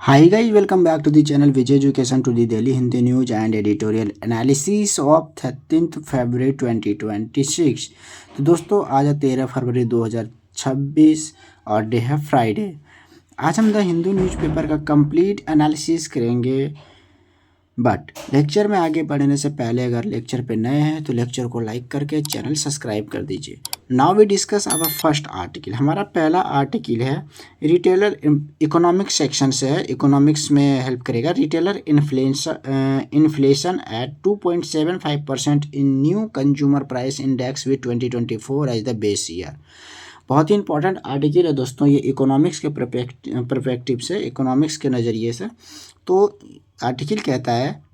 Hi guys, welcome back to the channel Vijay Education to the Daily Hindi News and Editorial Analysis of 13th February 2026। तो दोस्तों आज है 13 फरवरी 2026 और day है Friday. आज हम द हिंदू न्यूज़पेपर का कंप्लीट एनालिसिस करेंगे। बट लेक्चर में आगे बढ़ने से पहले अगर लेक्चर पे नए हैं तो लेक्चर को लाइक करके चैनल सब्सक्राइब कर दीजिए। Now we discuss our first article. हमारा पहला आर्टिकल है रिटेलर इकोनॉमिक्स सेक्शन से है, इकोनॉमिक्स में हेल्प करेगा। Retailer inflation at 2.75% in new consumer price index with 2024 as the base year. बहुत ही इंपॉर्टेंट आर्टिकल है दोस्तों ये इकोनॉमिक्स के परस्पेक्टिव से, इकोनॉमिक्स के नज़रिए से। तो आर्टिकल कहता है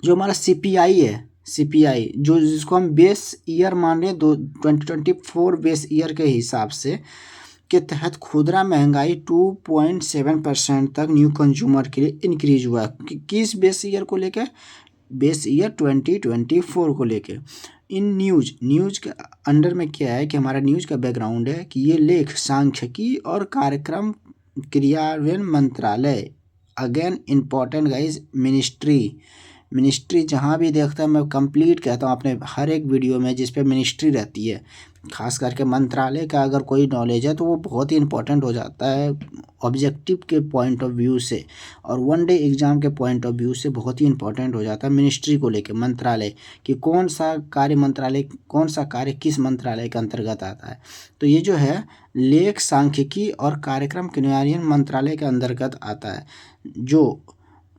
जो हमारा सीपीआई है, सीपीआई जो जिसको हम बेस ईयर मान रहे हैं 2024 बेस ईयर के हिसाब से के तहत खुदरा महंगाई 2.7% तक न्यू कंज्यूमर के लिए इंक्रीज हुआ है। किस बेस ईयर को लेकर? बेस ईयर 2024 को लेके। इन न्यूज के अंडर में क्या है कि हमारा न्यूज का बैकग्राउंड है कि ये लेख सांख्यिकी और कार्यक्रम क्रियान्वयन मंत्रालय, अगेन इम्पॉर्टेंट गाइज, मिनिस्ट्री जहाँ भी देखता है मैं कंप्लीट कहता हूँ अपने हर एक वीडियो में जिस पे मिनिस्ट्री रहती है, खास करके मंत्रालय का अगर कोई नॉलेज है तो वो बहुत ही इंपॉर्टेंट हो जाता है ऑब्जेक्टिव के पॉइंट ऑफ व्यू से और वन डे एग्ज़ाम के पॉइंट ऑफ व्यू से बहुत ही इंपॉर्टेंट हो जाता है मिनिस्ट्री को लेकर, मंत्रालय कि कौन सा कार्य किस मंत्रालय के अंतर्गत आता है। तो ये जो है लेख सांख्यिकी और कार्यक्रम क्रियान्वयन मंत्रालय के अंतर्गत आता है, जो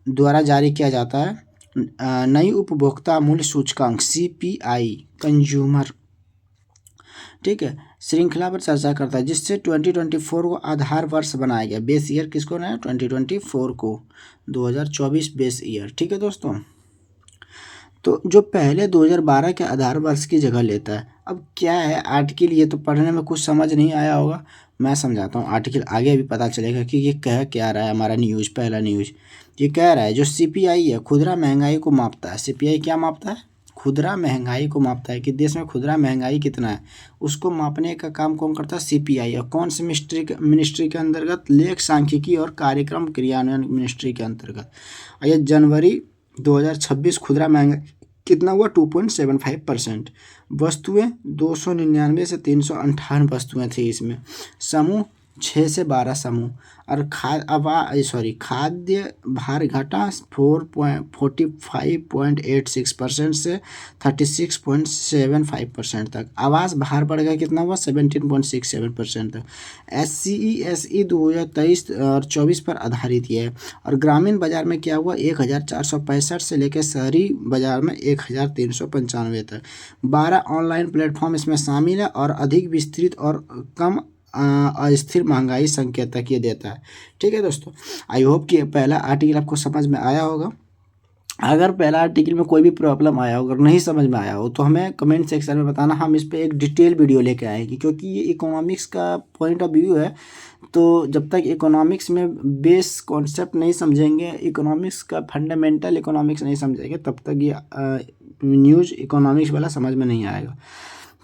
द्वारा जारी किया जाता है। नई उपभोक्ता मूल्य सूचकांक सीपीआई कंज्यूमर, ठीक है, श्रृंखला पर चर्चा करता है जिससे 2024 को आधार वर्ष बनाया गया। बेस ईयर किसको बनाया? 2024 को, 2024 बेस ईयर। ठीक है दोस्तों, तो जो पहले 2012 के आधार वर्ष की जगह लेता है। अब क्या है आर्टिकल, ये तो पढ़ने में कुछ समझ नहीं आया होगा, मैं समझाता हूँ। आर्टिकल आगे भी पता चलेगा कि ये कह क्या रहा है। हमारा न्यूज़, पहला न्यूज़ ये कह रहा है जो सीपीआई है खुदरा महंगाई को मापता है। सीपीआई क्या मापता है? खुदरा महंगाई को मापता है कि देश में खुदरा महंगाई कितना है, उसको मापने का काम कौन करता है? सीपीआई। और कौन सी मिनिस्ट्री के अंतर्गत? लेख सांख्यिकी और कार्यक्रम क्रियान्वयन मिनिस्ट्री के अंतर्गत। और ये जनवरी 2026 खुदरा महंगाई कितना हुआ? 2.75%। वस्तुएं 299 से 358 वस्तुएं थी इसमें। समूह 6 से 12 समूह। और खाद्य भार घटा 45.86% से 36.75% तक। आवास भार बढ़ गया, कितना हुआ? 17.67% तक। SCE 2023 और 24 पर आधारित ये है। और ग्रामीण बाजार में क्या हुआ? 1465 से लेकर शहरी बाजार में 1395 तक। 12 ऑनलाइन प्लेटफॉर्म इसमें शामिल है और अधिक विस्तृत और कम अस्थिर महंगाई संकेतक ये देता है। ठीक है दोस्तों, आई होप कि पहला आर्टिकल आपको समझ में आया होगा। अगर पहला आर्टिकल में कोई भी प्रॉब्लम आया हो, अगर नहीं समझ में आया हो तो हमें कमेंट सेक्शन में बताना, हम इस पर एक डिटेल वीडियो लेके आएंगे, क्योंकि ये इकोनॉमिक्स का पॉइंट ऑफ व्यू है। तो जब तक इकोनॉमिक्स में बेस कॉन्सेप्ट नहीं समझेंगे, इकोनॉमिक्स का फंडामेंटल इकोनॉमिक्स नहीं समझेंगे, तब तक ये न्यूज़ इकोनॉमिक्स वाला समझ में नहीं आएगा।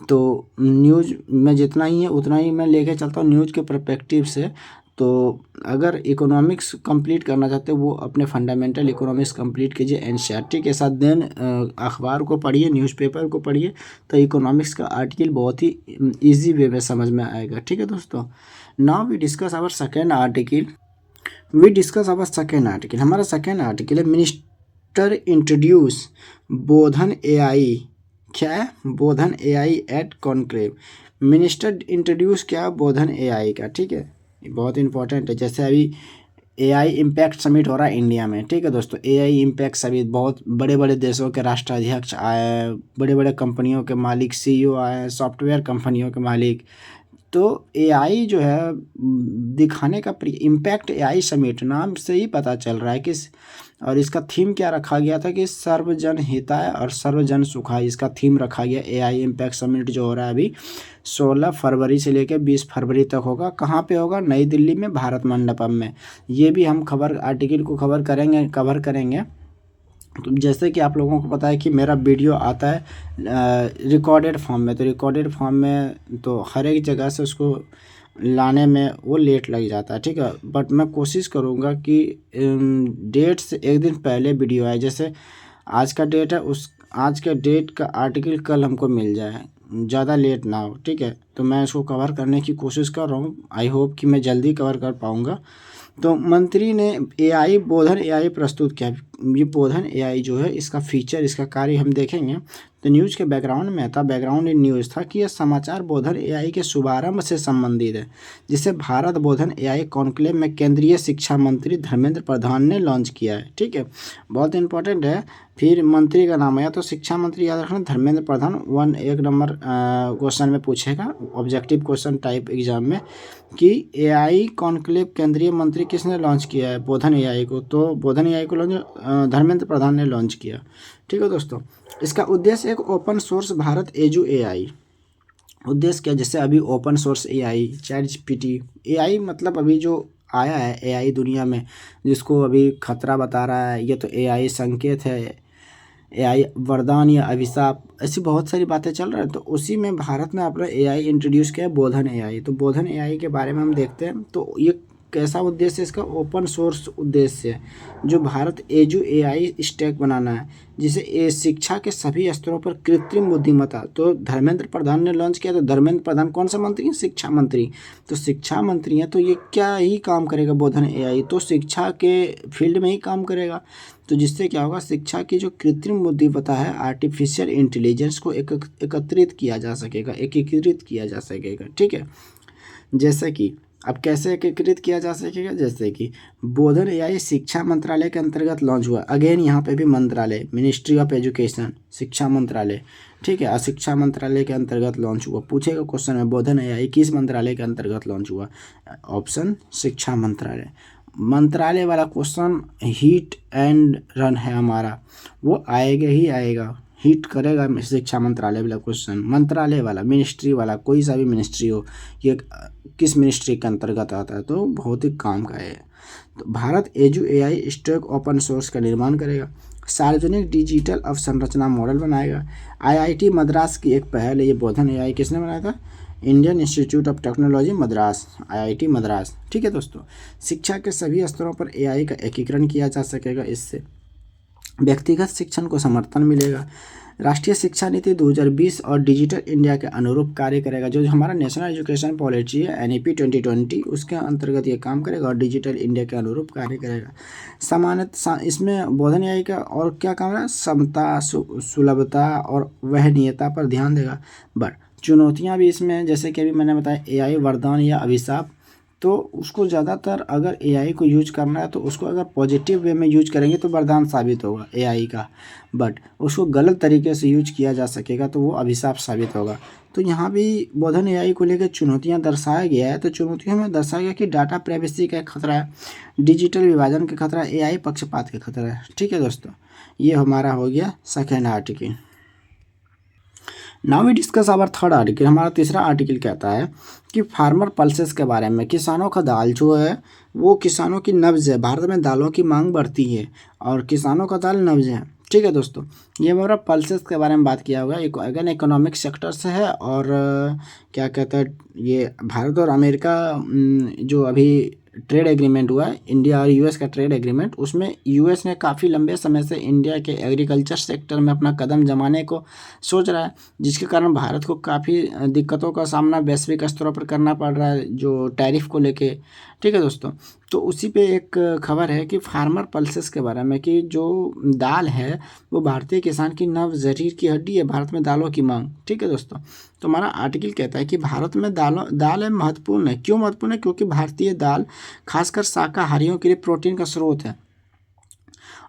तो न्यूज़ में जितना ही है उतना ही मैं लेके चलता हूँ न्यूज़ के पर्सपेक्टिव से। तो अगर इकोनॉमिक्स कंप्लीट करना चाहते हो वो अपने फंडामेंटल इकोनॉमिक्स कंप्लीट कीजिए एनसीईआरटी के साथ, देन अखबार को पढ़िए, न्यूज़पेपर को पढ़िए, तो इकोनॉमिक्स का आर्टिकल बहुत ही इजी वे में समझ में आएगा। ठीक है दोस्तों, now we discuss our second article. हमारा सेकेंड आर्टिकल है मिनिस्टर इंट्रोड्यूस बोधन एआई। क्या है? Bodhan AI at conclave. Minister introduce क्या? बोधन एआई का। ठीक है, ये बहुत इंपॉर्टेंट है। जैसे अभी एआई इम्पैक्ट समिट हो रहा है इंडिया में। ठीक है दोस्तों, एआई इम्पैक्ट समिट, बहुत बड़े बड़े देशों के राष्ट्राध्यक्ष आए हैं, बड़े बड़े कंपनियों के मालिक, सीईओ आए हैं, सॉफ्टवेयर कंपनियों के मालिक। तो एआई जो है दिखाने का इम्पैक्ट एआई समिट नाम से ही पता चल रहा है कि और इसका थीम क्या रखा गया था कि सर्वजन हिताय और सर्वजन सुखाय, इसका थीम रखा गया। एआई इम्पैक्ट समिट जो हो रहा है अभी 16 फरवरी से लेकर 20 फरवरी तक होगा। कहाँ पे होगा? नई दिल्ली में, भारत मंडपम में। ये भी हम आर्टिकल को कवर करेंगे। तो जैसे कि आप लोगों को पता है कि मेरा वीडियो आता है रिकॉर्डेड फॉर्म में, तो रिकॉर्डेड फॉर्म में तो हर एक जगह से उसको लाने में वो लेट लग जाता है, ठीक है। बट मैं कोशिश करूँगा कि डेट से एक दिन पहले वीडियो आए, जैसे आज का डेट है, उस आज के डेट का आर्टिकल कल हमको मिल जाए, ज़्यादा लेट ना हो, ठीक है। तो मैं इसको कवर करने की कोशिश कर रहा हूँ, आई होप कि मैं जल्दी कवर कर पाऊँगा। तो मंत्री ने एआई बोधन एआई प्रस्तुत किया। ये बोधन एआई जो है, इसका फीचर, इसका कार्य हम देखेंगे। तो न्यूज़ के बैकग्राउंड में था, बैकग्राउंड इन न्यूज़ था कि यह समाचार बोधन एआई के शुभारंभ से संबंधित है, जिसे भारत बोधन एआई कॉन्क्लेव में केंद्रीय शिक्षा मंत्री धर्मेंद्र प्रधान ने लॉन्च किया है, ठीक है। बहुत इंपॉर्टेंट है। फिर मंत्री का नाम आया तो शिक्षा मंत्री याद रखना धर्मेंद्र प्रधान। एक नंबर क्वेश्चन में पूछेगा, ऑब्जेक्टिव क्वेश्चन टाइप एग्जाम में, कि एआई कॉन्क्लेव केंद्रीय मंत्री किसने लॉन्च किया है? बोधन एआई को। तो बोधन एआई को लॉन्च धर्मेंद्र प्रधान ने लॉन्च किया, ठीक है दोस्तों। इसका उद्देश्य एक open source Bharat edu AI. उद्देश्य क्या, जैसे अभी open source AI, chat GPT, AI मतलब अभी जो आया है एआई दुनिया में, जिसको अभी खतरा बता रहा है, ये तो एआई संकेत है, एआई वरदान या अभिशाप, ऐसी बहुत सारी बातें चल रही है। तो उसी में भारत ने अपना एआई इंट्रोड्यूस किया, बोधन एआई। तो बोधन एआई के बारे में हम देखते हैं। तो ये कैसा उद्देश्य है इसका? ओपन सोर्स उद्देश्य है, जो भारत एजू एआई स्टैक बनाना है, जिसे शिक्षा के सभी स्तरों पर कृत्रिम बुद्धिमत्ता। तो धर्मेंद्र प्रधान ने लॉन्च किया। तो धर्मेंद्र प्रधान कौन सा मंत्री है? शिक्षा मंत्री। तो शिक्षा मंत्री हैं, तो ये क्या ही काम करेगा बोधन एआई? तो शिक्षा के फील्ड में ही काम करेगा। तो जिससे क्या होगा, शिक्षा की जो कृत्रिम बुद्धिमत्ता है, आर्टिफिशियल इंटेलिजेंस को एकत्रित किया जा सकेगा, एकीकृत किया जा सकेगा, ठीक है। जैसे कि अब कैसे एकीकृत किया जा सकेगा, जैसे कि बोधन एआई शिक्षा मंत्रालय के अंतर्गत लॉन्च हुआ। अगेन यहाँ पे भी मंत्रालय, मिनिस्ट्री ऑफ एजुकेशन, शिक्षा मंत्रालय, ठीक है, शिक्षा मंत्रालय के अंतर्गत लॉन्च हुआ। पूछेगा क्वेश्चन में, बोधन एआई किस मंत्रालय के अंतर्गत लॉन्च हुआ? ऑप्शन शिक्षा मंत्रालय। मंत्रालय वाला क्वेश्चन हिट एंड रन है हमारा, वो आएगा ही आएगा, हिट करेगा शिक्षा मंत्रालय वाला क्वेश्चन। मंत्रालय वाला, मिनिस्ट्री वाला, कोई सा भी मिनिस्ट्री हो, ये किस मिनिस्ट्री के अंतर्गत आता है, तो बहुत ही काम का है। तो Bharat edu AI stack open source का निर्माण करेगा, सार्वजनिक डिजिटल अवसंरचना मॉडल बनाएगा। आईआईटी मद्रास की एक पहल है, ये बोधन एआई किसने बनाया था? Indian institute of technology Madras, IIT Madras, ठीक है दोस्तों। शिक्षा के सभी स्तरों पर एआई का एकीकरण किया जा सकेगा, इससे व्यक्तिगत शिक्षण को समर्थन मिलेगा। राष्ट्रीय शिक्षा नीति 2020 और डिजिटल इंडिया के अनुरूप कार्य करेगा। जो हमारा नेशनल एजुकेशन पॉलिसी है एनईपी 2020, उसके अंतर्गत ये काम करेगा और डिजिटल इंडिया के अनुरूप कार्य करेगा। सामान्य इसमें बोधन एआई का और क्या काम है? समता, सुलभता और वहनीयता पर ध्यान देगा। बट चुनौतियाँ भी इसमें, जैसे कि अभी मैंने बताया एआई वरदान या अभिशाप। तो उसको ज़्यादातर अगर एआई को यूज करना है तो उसको अगर पॉजिटिव वे में यूज करेंगे तो वरदान साबित होगा एआई का। बट उसको गलत तरीके से यूज किया जा सकेगा तो वो अभिशाप साबित होगा। तो यहाँ भी बोधन एआई को लेकर चुनौतियाँ दर्शाया गया है। तो चुनौतियों में दर्शाया गया कि डाटा प्राइवेसी का खतरा है, डिजिटल विभाजन का खतरा है, एआई पक्षपात का खतरा है, ठीक है दोस्तों। ये हमारा हो गया second article. Now we discuss our third article. हमारा तीसरा आर्टिकल कहता है कि फार्मर पल्सेस के बारे में। किसानों का दाल जो है वो किसानों की नब्ज है। भारत में दालों की मांग बढ़ती है और किसानों का दाल नब्ज है, ठीक है दोस्तों। ये हमारा पल्सेस के बारे में बात किया हुआ है। अगेन इकोनॉमिक सेक्टर से है और क्या कहता है, ये भारत और अमेरिका जो अभी ट्रेड एग्रीमेंट हुआ है, इंडिया और यूएस का ट्रेड एग्रीमेंट, उसमें यूएस ने काफ़ी लंबे समय से इंडिया के एग्रीकल्चर सेक्टर में अपना कदम जमाने को सोच रहा है, जिसके कारण भारत को काफ़ी दिक्कतों का सामना वैश्विक स्तरों पर करना पड़ रहा है, जो टैरिफ को लेके, ठीक है दोस्तों। तो उसी पे एक खबर है कि फार्मर पल्सेस के बारे में, कि जो दाल है वो भारतीय किसान की नव जरीर की हड्डी है, भारत में दालों की मांग, ठीक है दोस्तों। तो हमारा आर्टिकल कहता है कि भारत में दाल महत्वपूर्ण है। क्यों महत्वपूर्ण है? क्योंकि भारतीय दाल खासकर शाकाहारियों के लिए प्रोटीन का स्रोत है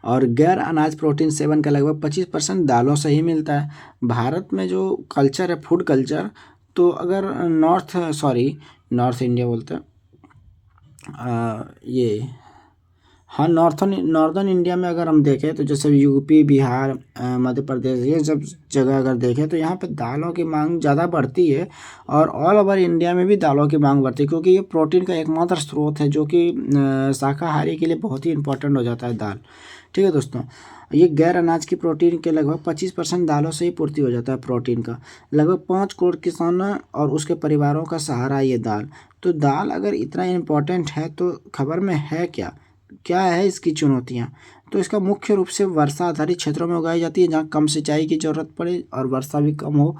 और गैर अनाज प्रोटीन सेवन का लगभग 25% दालों से ही मिलता है। भारत में जो कल्चर है, फूड कल्चर, तो अगर नॉर्थ इंडिया बोलते हैं, ये हाँ, नॉर्दर्न इंडिया में अगर हम देखें तो जैसे यूपी, बिहार, मध्य प्रदेश, ये सब जगह अगर देखें तो यहाँ पे दालों की मांग ज़्यादा बढ़ती है और ऑल ओवर इंडिया में भी दालों की मांग बढ़ती है, क्योंकि ये प्रोटीन का एकमात्र स्रोत है, जो कि शाकाहारी के लिए बहुत ही इंपॉर्टेंट हो जाता है दाल, ठीक है दोस्तों। ये गैर अनाज की प्रोटीन के लगभग 25% दालों से ही पूर्ति हो जाता है प्रोटीन का। लगभग 5 करोड़ किसानों और उसके परिवारों का सहारा ये दाल। तो दाल अगर इतना इम्पोर्टेंट है तो खबर में है क्या, क्या है इसकी चुनौतियाँ? तो इसका मुख्य रूप से वर्षा आधारित क्षेत्रों में उगाई जाती है, जहाँ कम सिंचाई की ज़रूरत पड़े और वर्षा भी कम हो,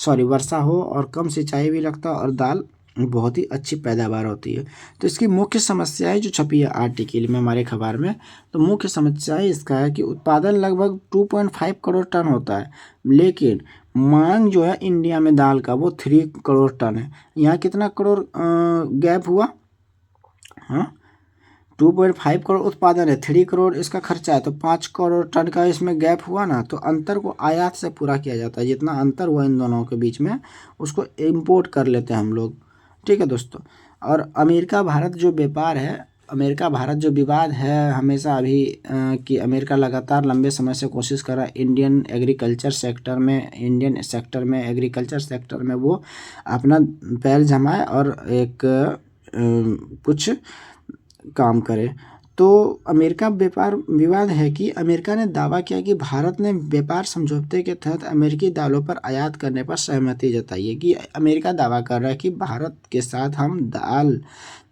वर्षा हो और कम सिंचाई भी लगता है, और दाल बहुत ही अच्छी पैदावार होती है। तो इसकी मुख्य समस्याएं जो छपी है आर्टिकल में हमारे अखबार में, तो मुख्य समस्याएं इसका है कि उत्पादन लगभग 2.5 करोड़ टन होता है, लेकिन मांग जो है इंडिया में दाल का वो 3 करोड़ टन है। यहाँ कितना करोड़ गैप हुआ? हाँ, 2.5 करोड़ उत्पादन है, 3 करोड़ इसका खर्चा है, तो 5 करोड़ टन का इसमें गैप हुआ ना। तो अंतर को आयात से पूरा किया जाता है, जितना अंतर हुआ इन दोनों के बीच में उसको इम्पोर्ट कर लेते हैं हम लोग, ठीक है दोस्तों। और अमेरिका भारत जो व्यापार है, अमेरिका भारत जो विवाद है हमेशा अभी कि अमेरिका लगातार लंबे समय से कोशिश कर रहा है इंडियन एग्रीकल्चर सेक्टर में वो अपना पैर जमाए और एक कुछ काम करे। तो अमेरिका व्यापार विवाद है कि अमेरिका ने दावा किया कि भारत ने व्यापार समझौते के तहत अमेरिकी दालों पर आयात करने पर सहमति जताई है। कि अमेरिका दावा कर रहा है कि भारत के साथ हम दाल,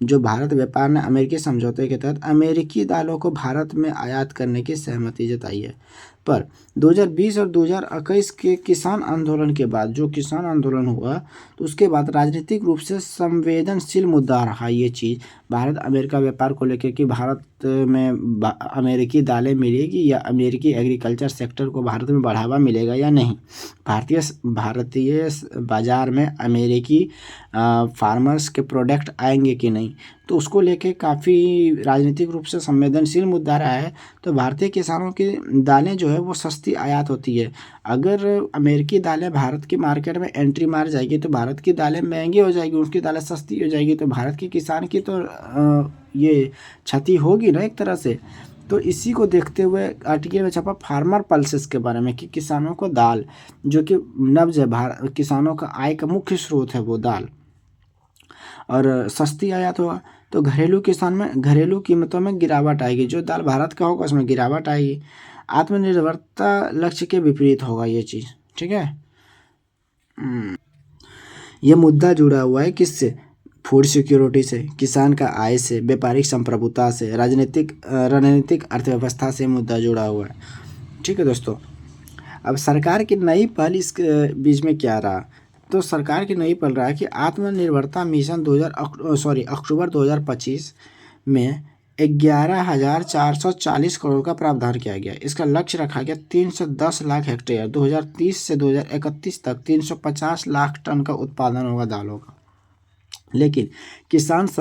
जो भारत व्यापार ने अमेरिकी समझौते के तहत अमेरिकी दालों को भारत में आयात करने की सहमति जताई है। पर 2020 और 2021 के किसान आंदोलन के बाद, जो किसान आंदोलन हुआ, तो उसके बाद राजनीतिक रूप से संवेदनशील मुद्दा रहा ये चीज़ भारत अमेरिका व्यापार को लेकर कि भारत में अमेरिकी दालें मिलेगी या अमेरिकी एग्रीकल्चर सेक्टर को भारत में बढ़ावा मिलेगा या नहीं, भारतीय बाज़ार में अमेरिकी फार्मर्स के प्रोडक्ट आएंगे कि नहीं। तो उसको लेके काफ़ी राजनीतिक रूप से संवेदनशील मुद्दा रहा है। तो भारतीय किसानों की दालें जो है वो सस्ती आयात होती है। अगर अमेरिकी दालें भारत की मार्केट में एंट्री मार जाएगी तो भारत की दालें महंगी हो जाएगी, उसकी दालें सस्ती हो जाएगी, तो भारत के किसान की तो ये क्षति होगी ना एक तरह से। तो इसी को देखते हुए आर्टिकल में छपा फार्मर पल्सेस के बारे में कि किसानों को दाल, जो कि नब्ज है, किसानों का आय का मुख्य स्रोत है वो दाल, और सस्ती आयात होगा तो घरेलू कीमतों में गिरावट आएगी। जो दाल भारत का होगा उसमें गिरावट आएगी। आत्मनिर्भरता लक्ष्य के विपरीत होगा ये चीज़, ठीक है। ये मुद्दा जुड़ा हुआ है किससे? फूड सिक्योरिटी से, किसान का आय से, व्यापारिक संप्रभुता से, रणनीतिक अर्थव्यवस्था से मुद्दा जुड़ा हुआ है, ठीक है दोस्तों। अब सरकार की नई पहल इस बीच में क्या रहा? तो सरकार की नई पहल रहा कि आत्मनिर्भरता मिशन अक्टूबर 2025 में 11,440 करोड़ का प्रावधान किया गया। इसका लक्ष्य रखा गया 310 लाख हेक्टेयर, 2030 से 2031 तक 350 लाख टन का उत्पादन होगा दालों का। लेकिन किसान तो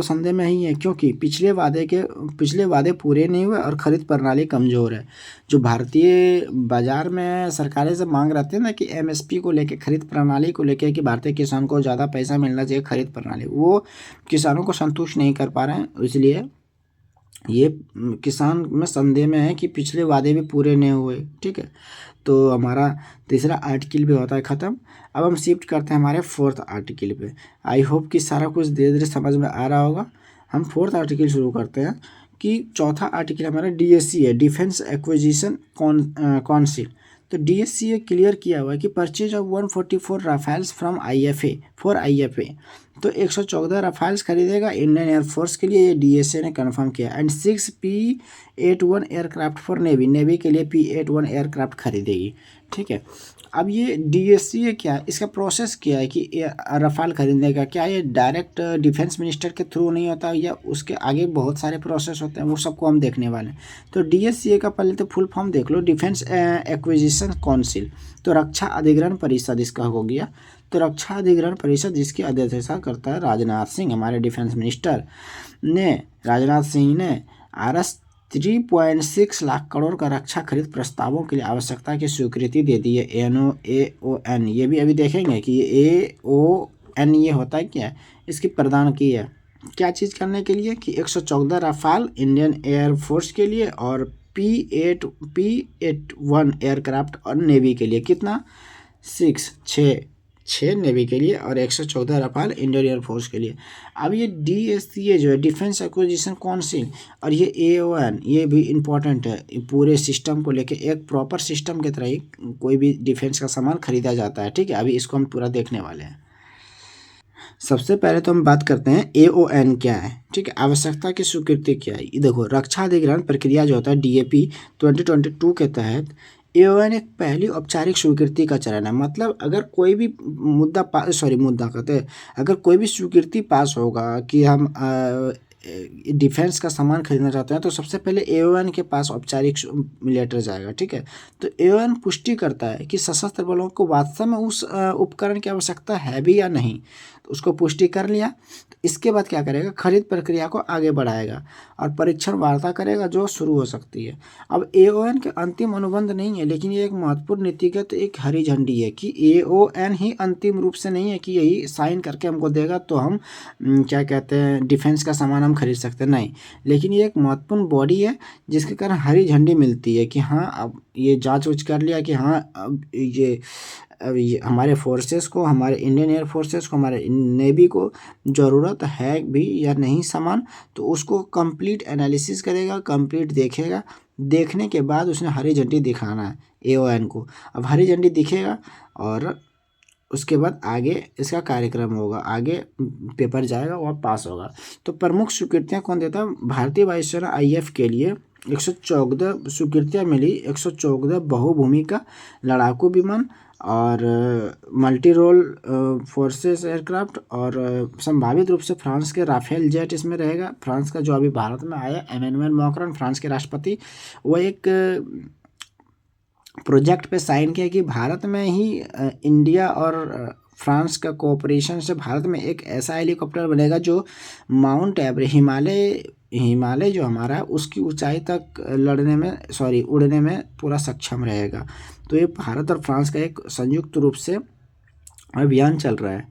संदेह में ही है, क्योंकि पिछले वादे पूरे नहीं हुए और खरीद प्रणाली कमज़ोर है। जो भारतीय बाज़ार में सरकारें से मांग रहते हैं ना कि एमएसपी को लेके, खरीद प्रणाली को लेके कि भारतीय किसान को ज़्यादा पैसा मिलना चाहिए खरीद प्रणाली, वो किसानों को संतुष्ट नहीं कर पा रहे हैं। इसलिए ये किसान में संदेह में है कि पिछले वादे भी पूरे नहीं हुए, ठीक है। तो हमारा तीसरा आर्टिकल भी होता है ख़त्म। अब हम शिफ्ट करते हैं हमारे फोर्थ आर्टिकल पे। आई होप कि सारा कुछ धीरे धीरे समझ में आ रहा होगा। हम फोर्थ आर्टिकल शुरू करते हैं कि चौथा आर्टिकल हमारा डीएससी है, डिफेंस एक्विजिशन काउंसिल। तो डीएससी क्लियर किया हुआ है कि purchase of 144 Rafales from IFA, तो 114 राफेल्स खरीदेगा इंडियन एयरफोर्स के लिए, ये डीएसए ने कंफर्म किया। And 6 P-81 aircraft for navy के लिए P-81 एयरक्राफ्ट खरीदेगी, ठीक है। अब ये डीएससी क्या है, इसका प्रोसेस क्या है कि राफेल खरीदने का, क्या ये डायरेक्ट डिफेंस मिनिस्टर के थ्रू नहीं होता या उसके आगे बहुत सारे प्रोसेस होते हैं, वो सबको हम देखने वाले हैं। तो डीएससी का पहले तो फुल फॉर्म देख लो, डिफेंस एक्विजिशन काउंसिल। तो रक्षा अधिग्रहण परिषद इसका हो गया। तो रक्षा अधिग्रहण परिषद जिसकी अध्यक्षता करता है राजनाथ सिंह, हमारे डिफेंस मिनिस्टर ने, राजनाथ सिंह ने RS 3.6 लाख करोड़ का रक्षा खरीद प्रस्तावों के लिए आवश्यकता की स्वीकृति दे दी है। AON, ये भी अभी देखेंगे कि AON ये होता है क्या, इसकी प्रदान की है क्या चीज़ करने के लिए कि 114 राफेल इंडियन एयरफोर्स के लिए और P-81 एयरक्राफ्ट और नेवी के लिए, कितना 6 नेवी के लिए और 114 राफेल इंडियन एयरफोर्स के लिए। अब ये DSCA जो है डिफेंस एक्विजिशन काउंसिल और ये AON ये भी इम्पोर्टेंट है, पूरे सिस्टम को लेके एक प्रॉपर सिस्टम की तरह ही कोई भी डिफेंस का सामान खरीदा जाता है, ठीक है। अभी इसको हम पूरा देखने वाले हैं। सबसे पहले तो हम बात करते हैं AON क्या है। ठीक है, आवश्यकता की स्वीकृति क्या है। ये देखो, रक्षा अधिग्रहण प्रक्रिया जो होता है DAP 2022 के तहत AON एक पहली औपचारिक स्वीकृति का चरण है। मतलब अगर कोई भी मुद्दा कहते हैं, अगर कोई भी स्वीकृति पास होगा कि हम डिफेंस का सामान खरीदना चाहते हैं, तो सबसे पहले AON के पास औपचारिक लेटर जाएगा। ठीक है, तो AON पुष्टि करता है कि सशस्त्र बलों को वास्तव में उस उपकरण की आवश्यकता है भी या नहीं। तो उसको पुष्टि कर लिया, तो इसके बाद क्या करेगा, खरीद प्रक्रिया को आगे बढ़ाएगा और परीक्षण वार्ता करेगा जो शुरू हो सकती है। अब AON के अंतिम अनुबंध नहीं है, लेकिन ये एक महत्वपूर्ण नीतिगत एक हरी झंडी है कि AON ही अंतिम रूप से नहीं है कि यही साइन करके हमको देगा तो हम क्या कहते हैं डिफेंस का सामान हम खरीद सकते हैं, नहीं। लेकिन ये एक महत्वपूर्ण बॉडी है जिसके कारण हरी झंडी मिलती है कि हाँ, अब ये जांच उच कर लिया कि हाँ, अब ये हमारे फोर्सेस को, हमारे इंडियन एयर फोर्सेस को, हमारे नेवी को ज़रूरत है भी या नहीं सामान, तो उसको कंप्लीट एनालिसिस करेगा, कंप्लीट देखेगा। देखने के बाद उसने हरी झंडी दिखाना है AON को। अब हरी झंडी दिखेगा और उसके बाद आगे इसका कार्यक्रम होगा, आगे पेपर जाएगा और पास होगा। तो प्रमुख स्वीकृतियाँ कौन देता है, भारतीय वायुसेना IF के लिए 114 स्वीकृतियाँ मिली। 114 बहुभूमिका लड़ाकू विमान और मल्टी रोल फोर्सेस एयरक्राफ्ट, और संभावित रूप से फ्रांस के राफेल जेट इसमें रहेगा। फ्रांस का जो अभी भारत में आया एमेनुएल मैक्रोन, फ्रांस के राष्ट्रपति, वो एक प्रोजेक्ट पे साइन किया कि भारत में ही इंडिया और फ्रांस का कोऑपरेशन से भारत में एक ऐसा हेलीकॉप्टर बनेगा जो माउंट एवरेस्ट, हिमालय जो हमारा है उसकी ऊंचाई तक उड़ने में पूरा सक्षम रहेगा। तो ये भारत और फ्रांस का एक संयुक्त रूप से अभियान चल रहा है।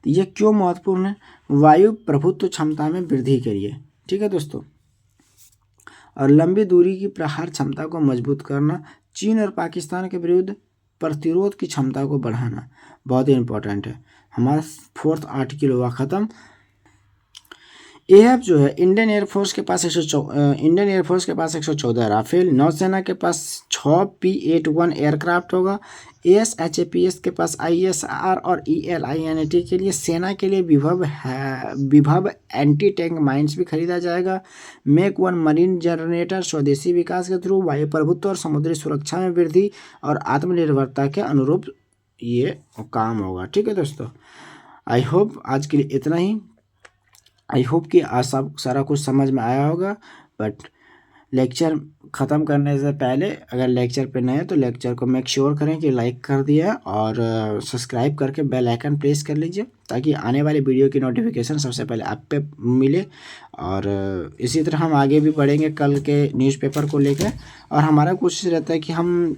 तो ये क्यों महत्वपूर्ण है, वायु प्रभुत्व क्षमता में वृद्धि के लिए। ठीक है दोस्तों, और लंबी दूरी की प्रहार क्षमता को मजबूत करना, चीन और पाकिस्तान के विरुद्ध प्रतिरोध की क्षमता को बढ़ाना बहुत ही इंपॉर्टेंट है। हमारा 4th आर्टिकल हुआ ख़त्म। AF जो है इंडियन एयरफोर्स के पास 114 राफेल, नौसेना के पास 6 P-81 एयरक्राफ्ट होगा। ASHAPS के पास ISR और ELINAT के लिए सेना के लिए विभव एंटी टैंक माइंस भी खरीदा जाएगा। मेक 1 मरीन जनरेटर स्वदेशी विकास के थ्रू वायु प्रभुत्व और समुद्री सुरक्षा में वृद्धि और आत्मनिर्भरता के अनुरूप ये काम होगा। ठीक है दोस्तों, आई होप आज के लिए इतना ही। आई होप कि आज सब सारा कुछ समझ में आया होगा। बट लेक्चर ख़त्म करने से पहले अगर लेक्चर पे नए हैं तो लेक्चर को मेक श्योर करें कि लाइक कर दिया और सब्सक्राइब करके बेल आइकन प्रेस कर लीजिए ताकि आने वाली वीडियो की नोटिफिकेशन सबसे पहले आप पे मिले। और इसी तरह हम आगे भी बढ़ेंगे कल के न्यूज़पेपर को लेकर, और हमारा कोशिश रहता है कि हम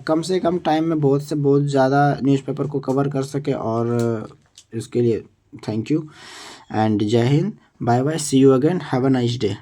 कम से कम टाइम में बहुत से बहुत ज़्यादा न्यूज़पेपर को कवर कर सके। और इसके लिए थैंक यू एंड जय हिंद, bye bye, see you again, have a nice day.